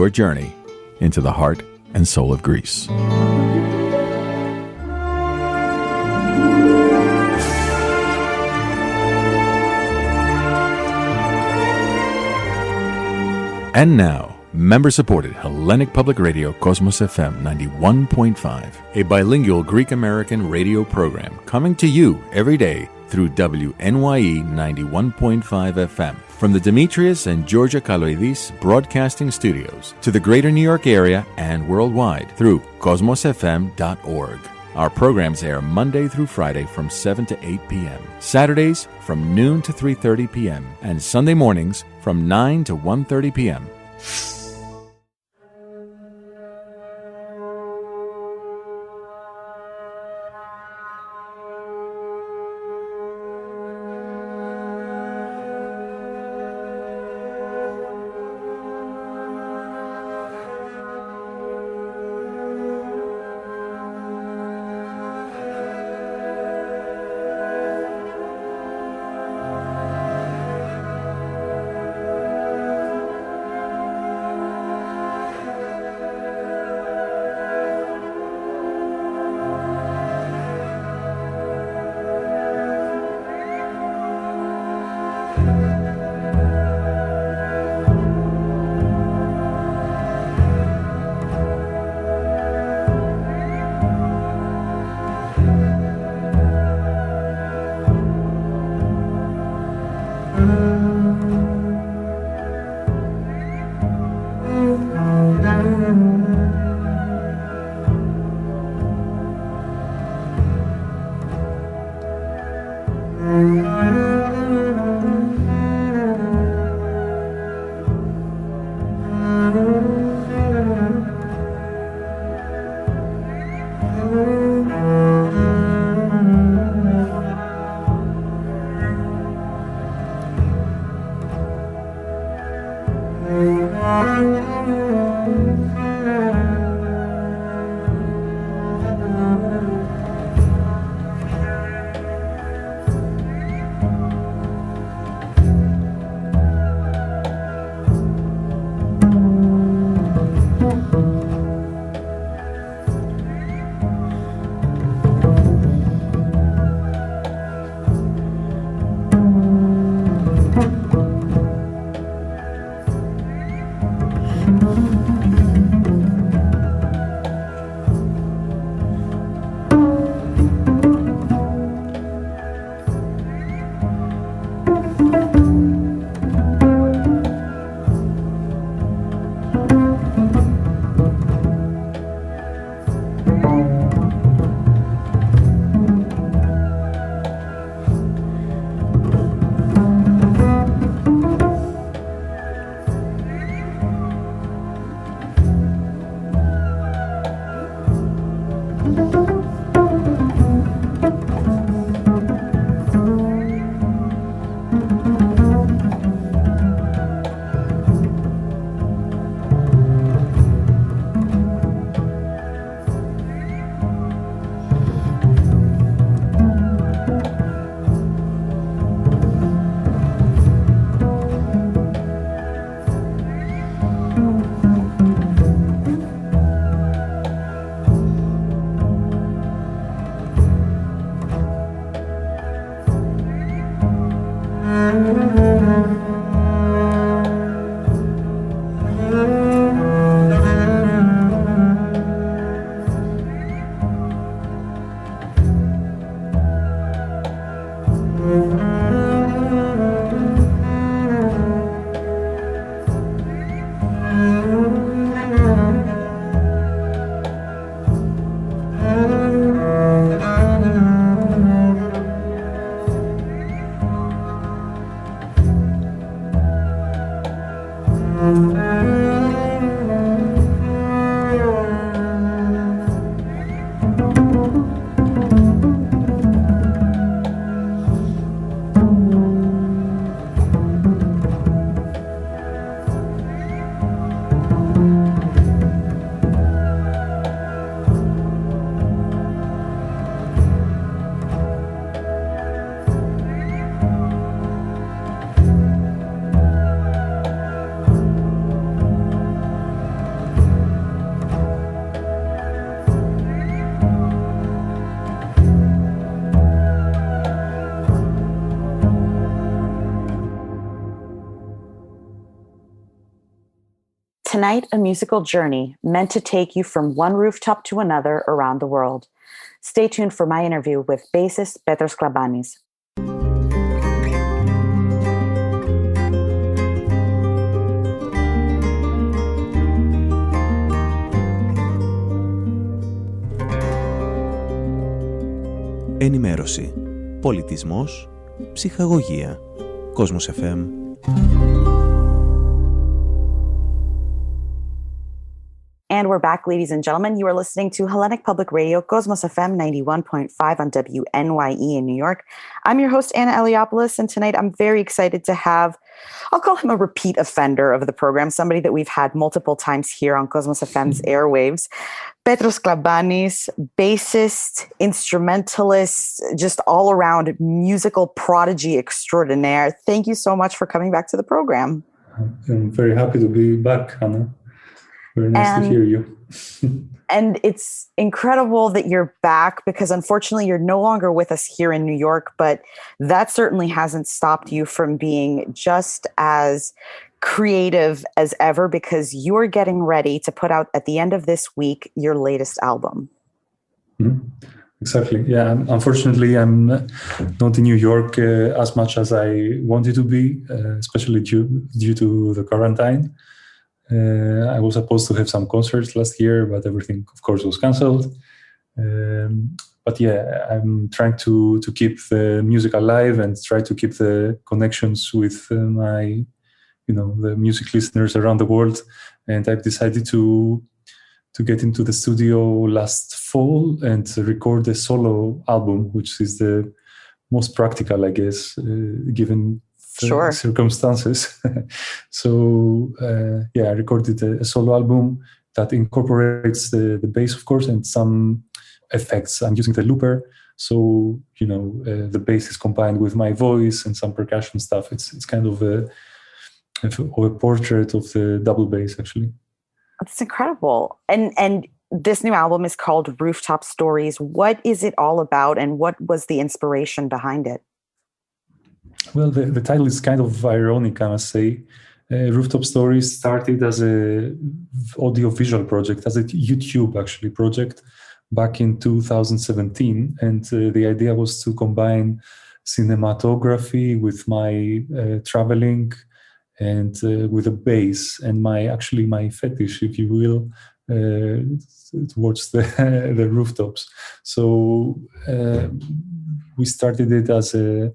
your journey into the heart and soul of Greece. And now, member-supported Hellenic Public Radio Cosmos FM 91.5, a bilingual Greek-American radio program coming to you every day through WNYE 91.5 FM. From the Demetrius and Georgia Kaloidis Broadcasting Studios to the greater New York area and worldwide through cosmosfm.org. Our programs air Monday through Friday from 7 to 8 p.m., Saturdays from noon to 3:30 p.m., and Sunday mornings from 9 to 1:30 p.m. Tonight, a musical journey meant to take you from one rooftop to another around the world. Stay tuned for my interview with bassist Petros Klampanis. Ενημέρωση, πολιτισμός, ψυχαγωγία. Κόσμος FM. And we're back, ladies and gentlemen. You are listening to Hellenic Public Radio, Cosmos FM 91.5 on WNYE in New York. I'm your host, Anna Eliopoulos, and tonight I'm very excited to have, I'll call him a repeat offender of the program, somebody that we've had multiple times here on Cosmos FM's airwaves. Petros Klampanis, bassist, instrumentalist, just all-around musical prodigy extraordinaire. Thank you so much for coming back to the program. I'm very happy to be back, Hannah. Very nice to hear you. And it's incredible that you're back because unfortunately you're no longer with us here in New York, but that certainly hasn't stopped you from being just as creative as ever because you are getting ready to put out at the end of this week your latest album. Mm-hmm. Exactly. Yeah. Unfortunately, I'm not in New York as much as I wanted to be, especially due to the quarantine. I was supposed to have some concerts last year, but everything, of course, was cancelled. But yeah, I'm trying to keep the music alive and try to keep the connections with the music listeners around the world. And I've decided to get into the studio last fall and record a solo album, which is the most practical, I guess, given circumstances. So I recorded a solo album that incorporates the bass, of course, and some effects. I'm using the looper, so the bass is combined with my voice and some percussion stuff. It's kind of a portrait of the double bass, actually. That's incredible. And this new album is called Rooftop Stories. What is it all about, and what was the inspiration behind it? Well, the title is kind of ironic, I must say. Rooftop Stories started as a audio-visual project, as a YouTube, actually, project back in 2017. And the idea was to combine cinematography with my traveling and with a bass and my fetish, if you will, towards the rooftops. So we started it as a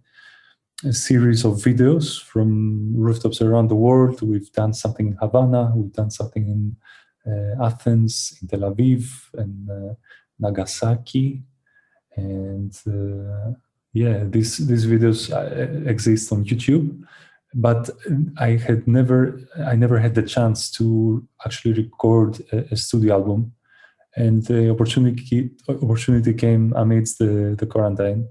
series of videos from rooftops around the world. We've done something in Havana, we've done something in Athens, in Tel Aviv, and Nagasaki. And these videos exist on YouTube. But I never had the chance to actually record a studio album. And the opportunity came amidst the quarantine.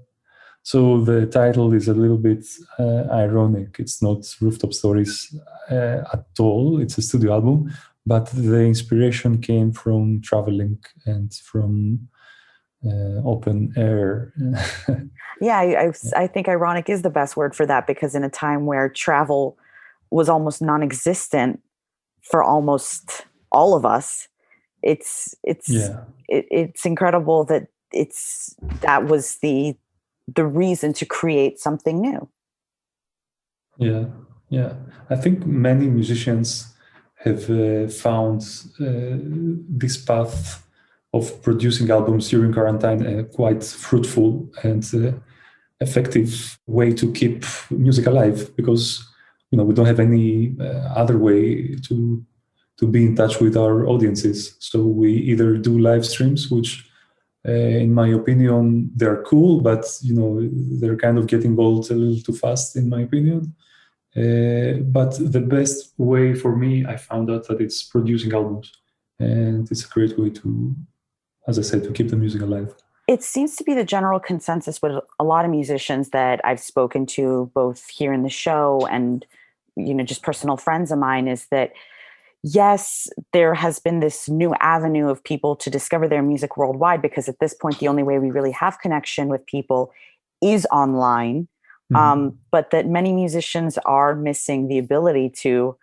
So the title is a little bit ironic. It's not Rooftop Stories at all. It's a studio album, but the inspiration came from traveling and from open air. Yeah, I think ironic is the best word for that because in a time where travel was almost non-existent for almost all of us, it's incredible that that was the reason to create something new. Yeah. I think many musicians have found this path of producing albums during quarantine a quite fruitful and effective way to keep music alive because we don't have any other way to be in touch with our audiences. So we either do live streams, which in my opinion, they're cool, but they're kind of getting old a little too fast, in my opinion. But the best way for me, I found out that it's producing albums, and it's a great way to, as I said, to keep the music alive. It seems to be the general consensus with a lot of musicians that I've spoken to, both here in the show and just personal friends of mine, is that yes, there has been this new avenue of people to discover their music worldwide because at this point, the only way we really have connection with people is online. But that many musicians are missing the ability to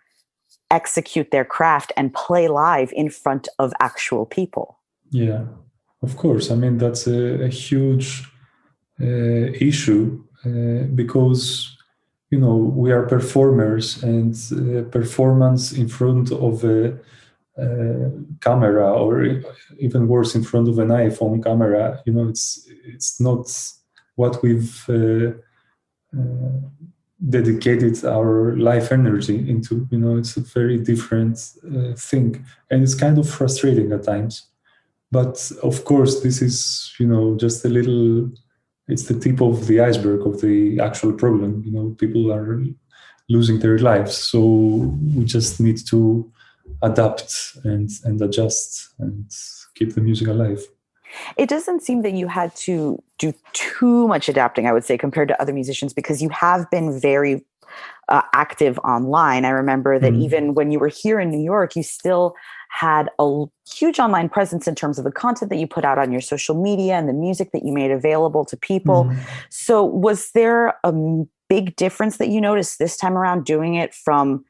execute their craft and play live in front of actual people. Yeah, of course. I mean, that's a huge issue because, we are performers, and performance in front of a camera, or even worse, in front of an iPhone camera, it's not what we've dedicated our life energy into. It's a very different thing, and it's kind of frustrating at times. But of course, this is, just a little, it's the tip of the iceberg of the actual problem. People are losing their lives. So we just need to adapt and adjust and keep the music alive. It doesn't seem that you had to do too much adapting, I would say, compared to other musicians, because you have been very active online. I remember that even when you were here in New York, you still had a huge online presence in terms of the content that you put out on your social media and the music that you made available to people. So was there a big difference that you noticed this time around doing it from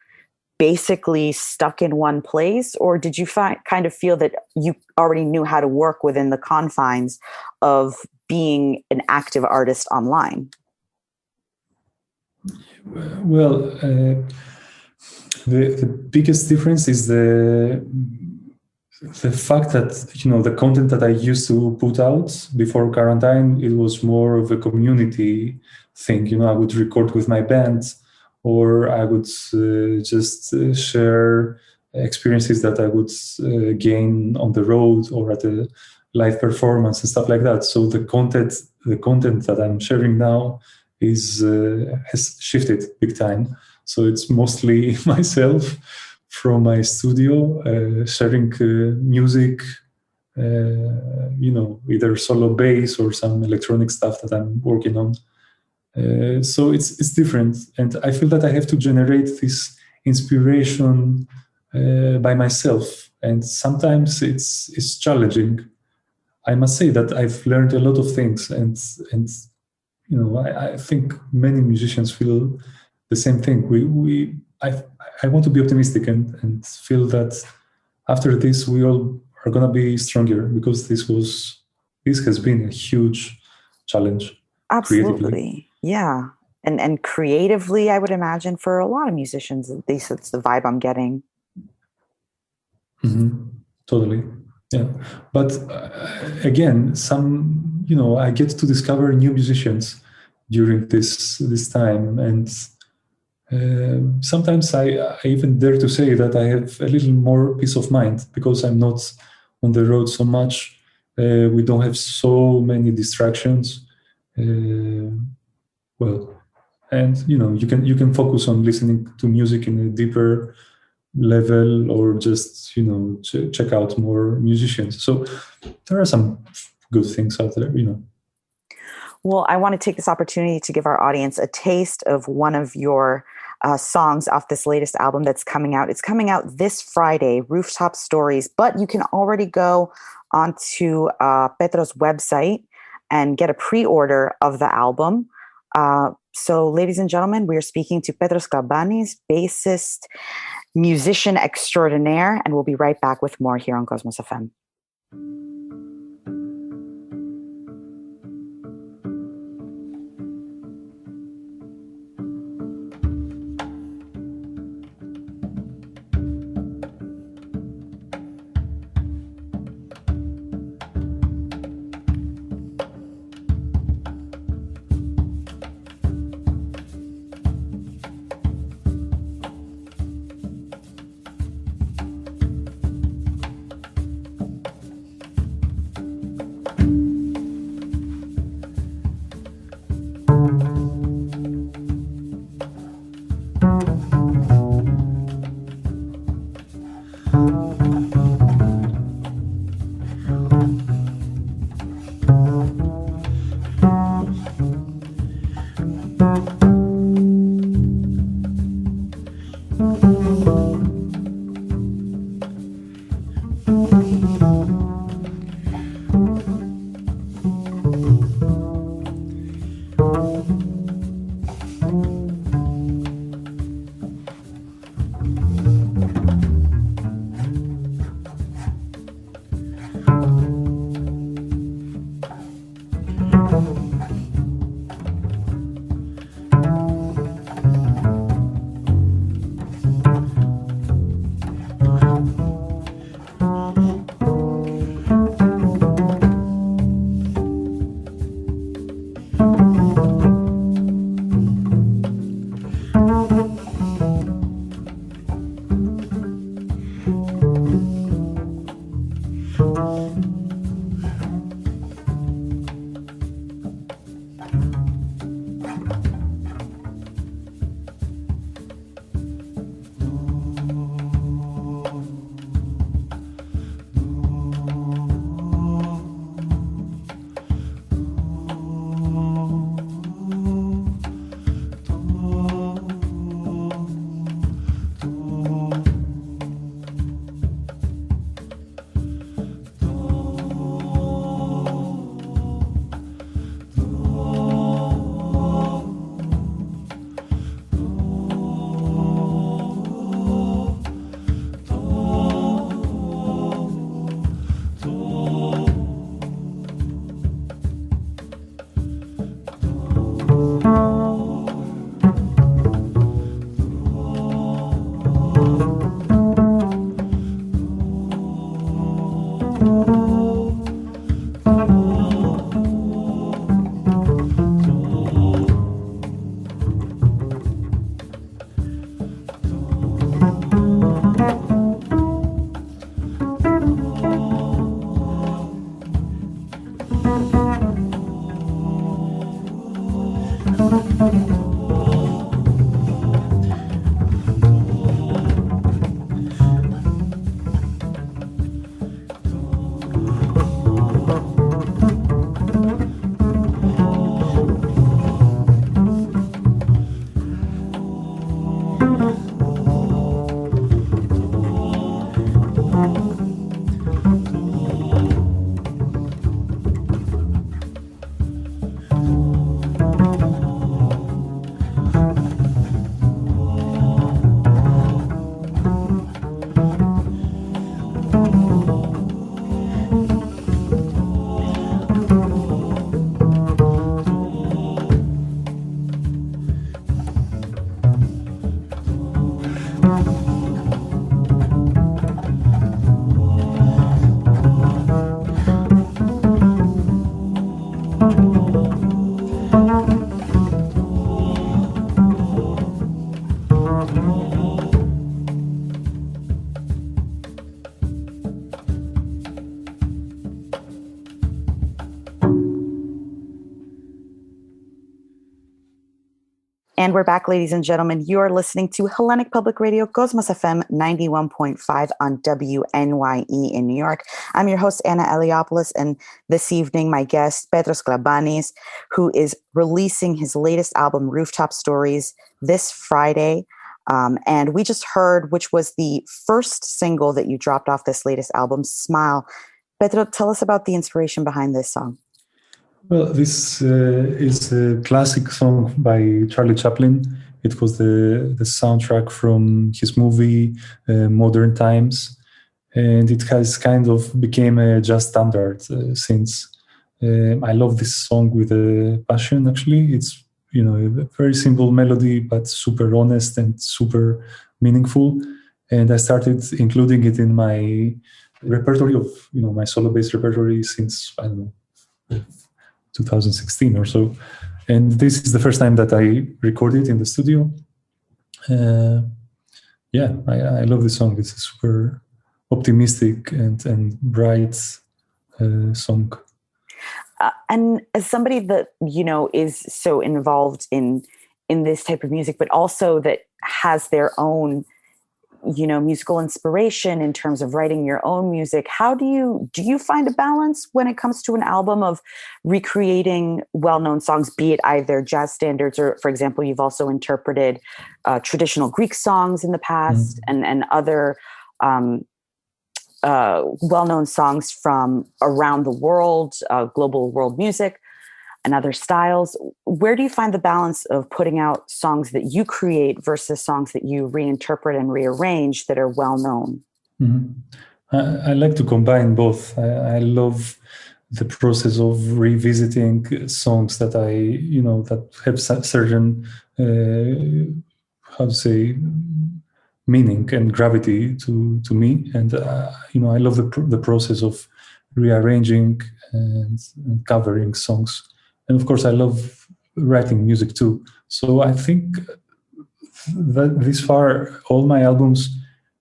basically stuck in one place, or did you kind of feel that you already knew how to work within the confines of being an active artist online? Well, the biggest difference is the fact that, the content that I used to put out before quarantine, it was more of a community thing. I would record with my band, or I would just share experiences that I would gain on the road or at a live performance and stuff like that. So the content that I'm sharing now has shifted big time. So it's mostly myself from my studio sharing music, either solo bass or some electronic stuff that I'm working on. So it's different, and I feel that I have to generate this inspiration by myself, and sometimes it's challenging. I must say that I've learned a lot of things, and I think many musicians feel the same thing. I want to be optimistic and feel that after this we all are gonna be stronger, because this has been a huge challenge. Absolutely. Creatively. Yeah. And creatively, I would imagine for a lot of musicians, at least it's the vibe I'm getting. Totally. Yeah. But again, I get to discover new musicians during this time. And sometimes I even dare to say that I have a little more peace of mind because I'm not on the road so much. We don't have so many distractions. And you can focus on listening to music in a deeper level, or just check out more musicians. So there are some good things out there. Well, I want to take this opportunity to give our audience a taste of one of your songs off this latest album that's coming out. It's coming out this Friday, Rooftop Stories, but you can already go onto Petros' website and get a pre-order of the album. So, ladies and gentlemen, we are speaking to Petros Klampanis, bassist, musician extraordinaire, and we'll be right back with more here on Cosmos FM. And we're back, ladies and gentlemen. You are listening to Hellenic Public Radio, Cosmos FM 91.5 on WNYE in New York. I'm your host, Anna Eliopoulos, and this evening, my guest, Petros Klampanis, who is releasing his latest album, Rooftop Stories, this Friday. And we just heard, which was the first single that you dropped off this latest album, Smile. Petros, tell us about the inspiration behind this song. Well, this is a classic song by Charlie Chaplin. It was the soundtrack from his movie Modern Times, and it has kind of became a jazz standard since. I love this song with a passion. Actually, it's a very simple melody, but super honest and super meaningful. And I started including it in my repertoire of my solo-based repertoire since 2016 or so, and this is the first time that I recorded in the studio. I love this song. It's a super optimistic and bright song. And as somebody that is so involved in this type of music, but also that has their own musical inspiration in terms of writing your own music, how do you find a balance when it comes to an album of recreating well-known songs, be it either jazz standards or, for example, you've also interpreted traditional Greek songs in the past and other well-known songs from around the world, global world music and other styles. Where do you find the balance of putting out songs that you create versus songs that you reinterpret and rearrange that are well known? Mm-hmm. I like to combine both. I love the process of revisiting songs that that have certain meaning and gravity to me, and I love the process of rearranging and covering songs. And of course, I love writing music too. So I think that this far, all my albums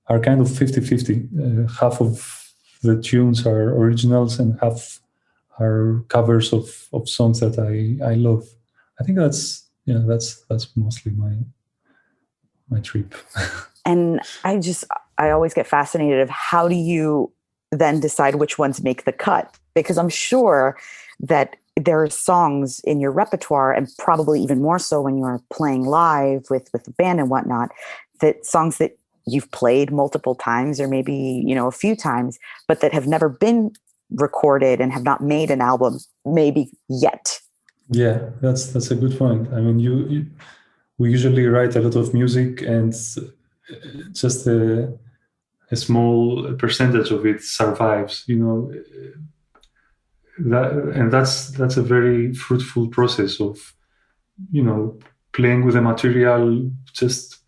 are kind of 50-50. Half of the tunes are originals and half are covers of songs that I love. I think that's mostly my trip. And I always get fascinated of how do you then decide which ones make the cut? Because I'm sure that there are songs in your repertoire, and probably even more so when you're playing live with the band and whatnot, that songs that you've played multiple times or maybe, a few times, but that have never been recorded and have not made an album maybe yet. Yeah, that's a good point. I mean, we usually write a lot of music and just a small percentage of it survives, that's a very fruitful process of playing with the material, just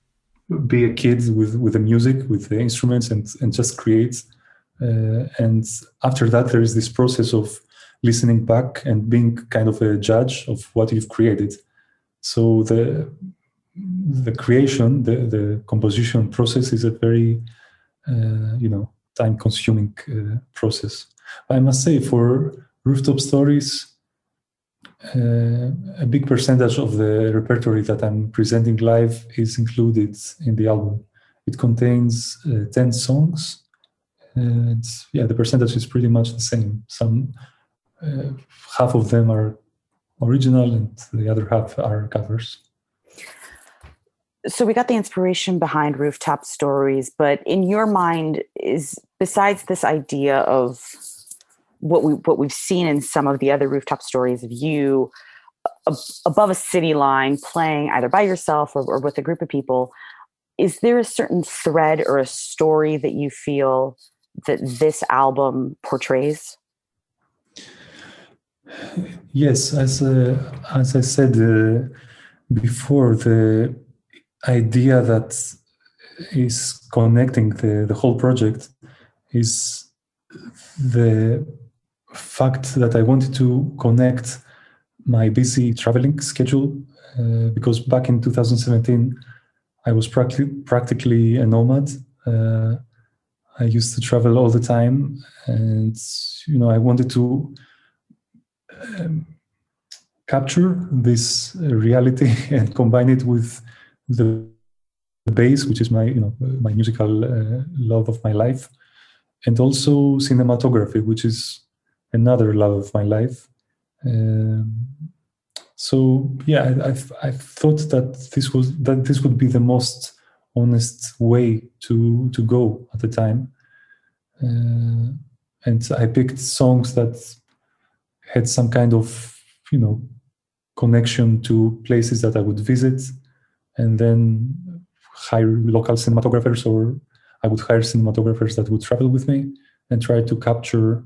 be a kid with the music, with the instruments, and just create. And after that, there is this process of listening back and being kind of a judge of what you've created. So the creation, the composition process is a very time-consuming process. I must say, for Rooftop Stories, a big percentage of the repertory that I'm presenting live is included in the album. It contains 10 songs. The percentage is pretty much the same. Half of them are original and the other half are covers. So we got the inspiration behind Rooftop Stories, but in your mind, is besides this idea of what we've seen in some of the other Rooftop Stories of you above a city line playing either by yourself or with a group of people, is there a certain thread or a story that you feel that this album portrays? Yes, as I said before, the idea that is connecting the whole project is the fact that I wanted to connect my busy traveling schedule, because back in 2017, I was practically a nomad. I used to travel all the time, and I wanted to capture this reality and combine it with the bass, which is my my musical love of my life, and also cinematography, which is another love of my life. So yeah, I thought that this would be the most honest way to go at the time, and I picked songs that had some kind of connection to places that I would visit, and then hire local cinematographers, or I would hire cinematographers that would travel with me and try to capture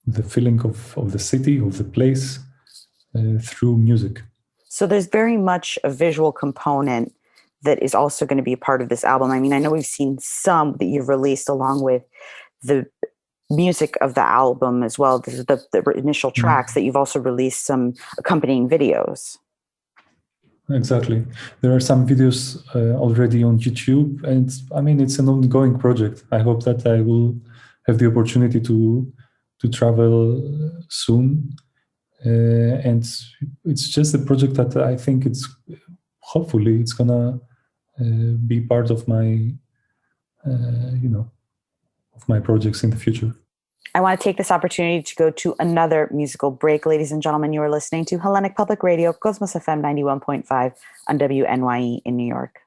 the feeling of the city, of the place, through music. So there's very much a visual component that is also going to be a part of this album. I mean, I know we've seen some that you've released along with the music of the album as well, the initial tracks, that you've also released some accompanying videos. Exactly. There are some videos already on YouTube, and I mean, it's an ongoing project. I hope that I will have the opportunity to travel soon. And it's just a project that I think hopefully it's gonna be part of my, of my projects in the future. I want to take this opportunity to go to another musical break. Ladies and gentlemen, you are listening to Hellenic Public Radio, Cosmos FM 91.5 on WNYE in New York.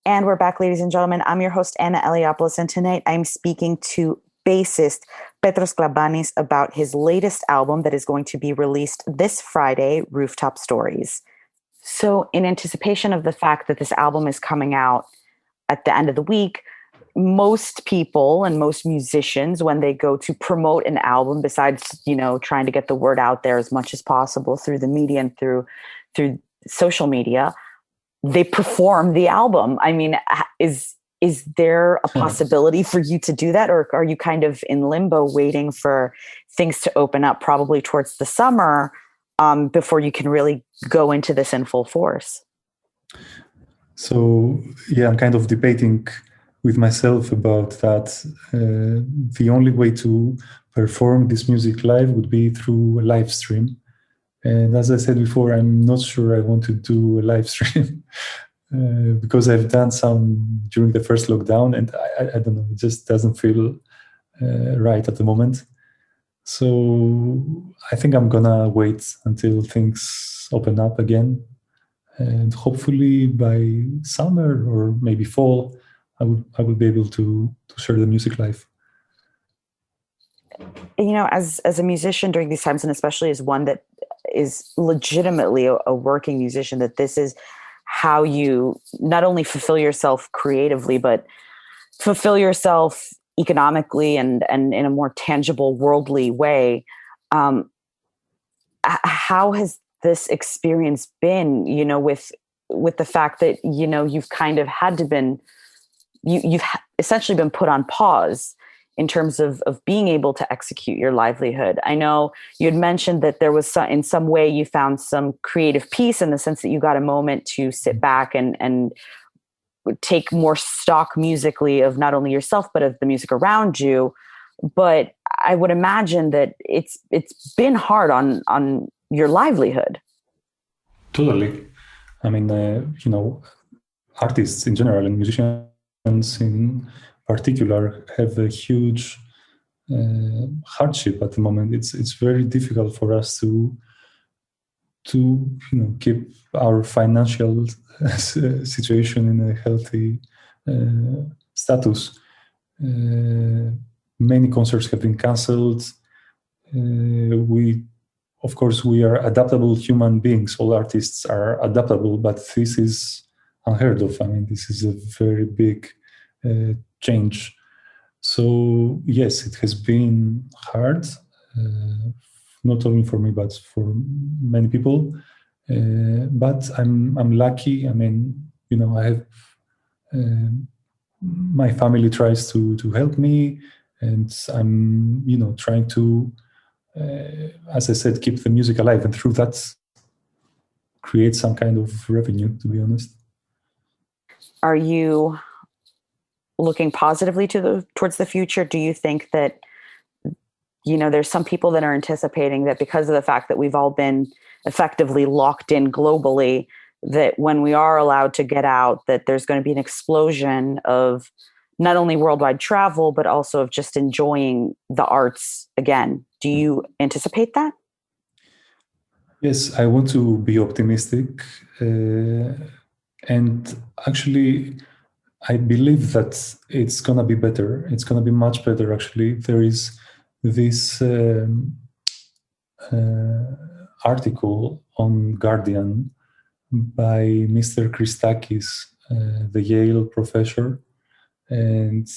And we're back, ladies and gentlemen. I'm your host, Anna Eliopoulos, and tonight I'm speaking to bassist Petros Klampanis about his latest album that is going to be released this Friday, Rooftop Stories. So in anticipation of the fact that this album is coming out at the end of the week, most people and most musicians, when they go to promote an album, besides, trying to get the word out there as much as possible through the media and through social media, they perform the album. I mean, is there a possibility for you to do that? Or are you kind of in limbo waiting for things to open up probably towards the summer before you can really go into this in full force? So, I'm kind of debating with myself about that. The only way to perform this music live would be through a live stream. And as I said before, I'm not sure I want to do a live stream because I've done some during the first lockdown, and I don't know, it just doesn't feel right at the moment. So I think I'm gonna wait until things open up again, and hopefully by summer or maybe fall, I would be able to share the music live. As a musician during these times, and especially as one that is legitimately a working musician, that this is how you not only fulfill yourself creatively, but fulfill yourself economically and in a more tangible, worldly way. How has this experience been, with the fact that, you've kind of had to you've essentially been put on pause in terms of being able to execute your livelihood? I know you had mentioned that there was in some way you found some creative peace in the sense that you got a moment to sit back and take more stock musically of not only yourself, but of the music around you. But I would imagine that it's been hard on your livelihood. Totally. I mean, artists in general and musicians in particular have a huge hardship at the moment. It's very difficult for us to keep our financial situation in a healthy status. Many concerts have been cancelled. Of course, we are adaptable human beings. All artists are adaptable, but this is unheard of. I mean, this is a very big change. So yes, it has been hard, not only for me but for many people. But I'm lucky. I mean, I have my family tries to help me, and I'm trying to, as I said, keep the music alive, and through that create some kind of revenue. To be honest, are you looking positively towards the future? Do you think that, there's some people that are anticipating that because of the fact that we've all been effectively locked in globally, that when we are allowed to get out, that there's going to be an explosion of not only worldwide travel, but also of just enjoying the arts again? Do you anticipate that? Yes, I want to be optimistic. And actually, I believe that it's going to be better. It's going to be much better, actually. There is this article on Guardian by Mr. Christakis, the Yale professor, and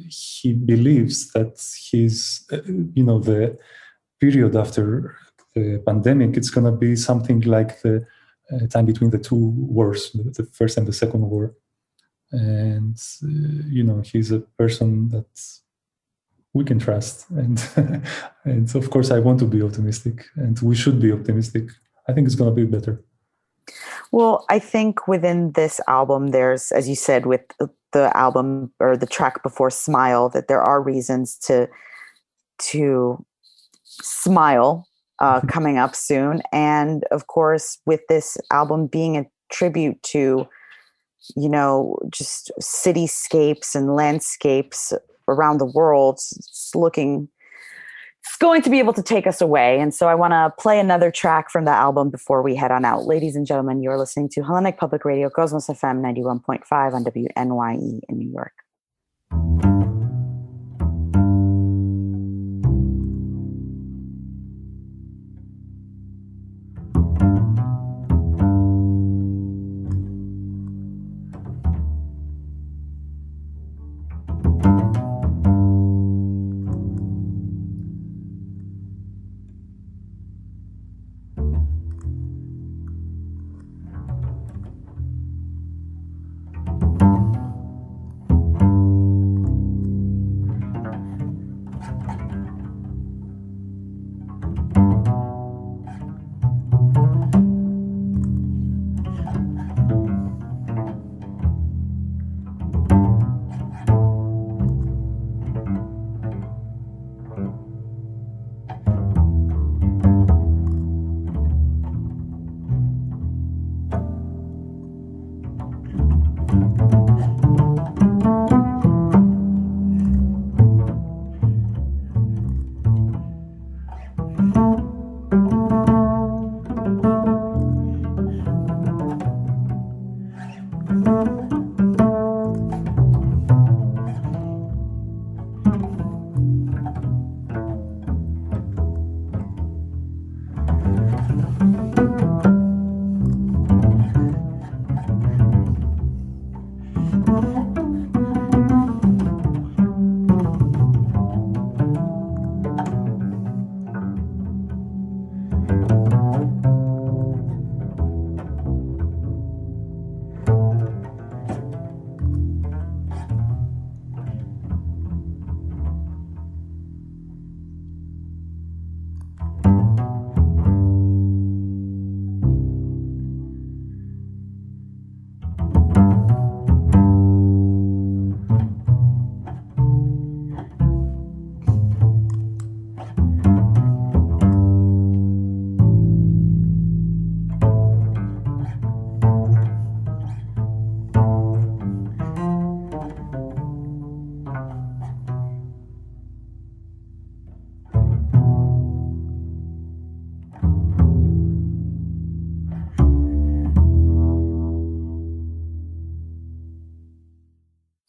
he believes that the period after the pandemic, it's going to be something like the time between the two wars, the first and the second war. And he's a person that we can trust, and and of course I want to be optimistic, and we should be optimistic. I think it's going to be better. Well, I think within this album, there's, as you said, with the album or the track before Smile, that there are reasons to smile coming up soon. And of course, with this album being a tribute to, just cityscapes and landscapes around the world, it's looking it's going to be able to take us away. And so I want to play another track from the album before we head on out. Ladies and gentlemen, you're listening to Hellenic Public Radio, Cosmos FM 91.5 on WNYE in New York.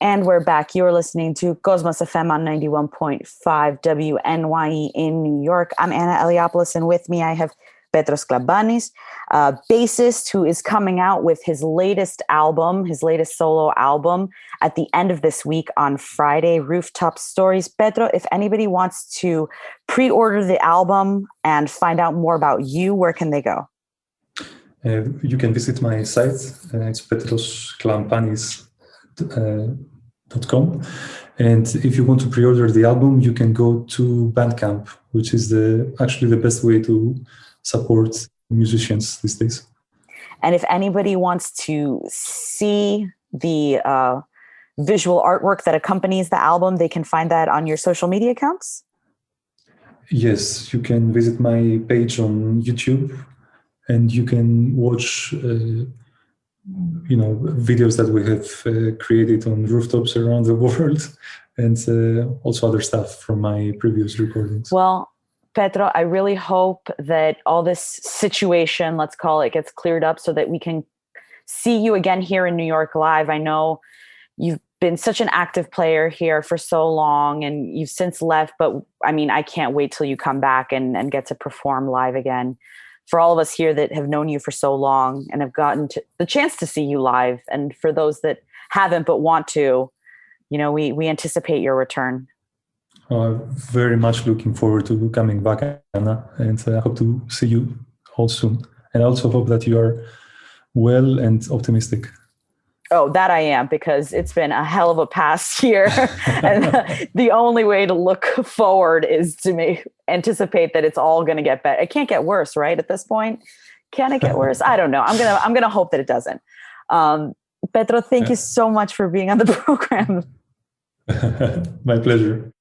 And we're back. You're listening to Cosmos FM on 91.5 WNYE in New York. I'm Anna Eliopoulos, and with me I have Petros Klampanis, bassist who is coming out with his latest album, his latest solo album, at the end of this week on Friday, Rooftop Stories. Petro, if anybody wants to pre-order the album and find out more about you, where can they go? You can visit my site. It's petrosklampanis.com. And if you want to pre-order the album, you can go to Bandcamp, which is actually the best way to support musicians these days. And if anybody wants to see the visual artwork that accompanies the album, they can find that on your social media accounts? Yes, you can visit my page on YouTube, and you can watch videos that we have created on rooftops around the world, and also other stuff from my previous recordings. Well, Petro, I really hope that all this situation, let's call it, gets cleared up so that we can see you again here in New York live. I know you've been such an active player here for so long, and you've since left, but I mean, I can't wait till you come back and get to perform live again. For all of us here that have known you for so long and have gotten the chance to see you live, and for those that haven't but want to, we anticipate your return. Very much looking forward to coming back, Anna, and I hope to see you all soon. And I also hope that you are well and optimistic. Oh, that I am, because it's been a hell of a past year. And the only way to look forward is to anticipate that it's all going to get better. It can't get worse, right? At this point, can it get worse? I don't know. I'm gonna hope that it doesn't. Petro, thank you so much for being on the program. My pleasure.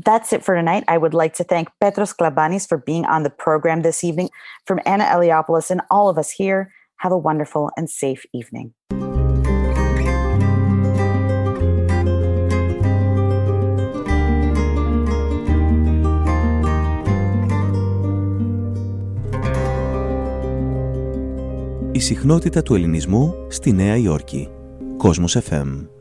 That's it for tonight. I would like to thank Petros Klampanis for being on the program this evening. From Anna Eliopoulos and all of us here, have a wonderful and safe evening. Η συχνότητα του ελληνισμού στη Νέα Υόρκη. Κόσμος FM.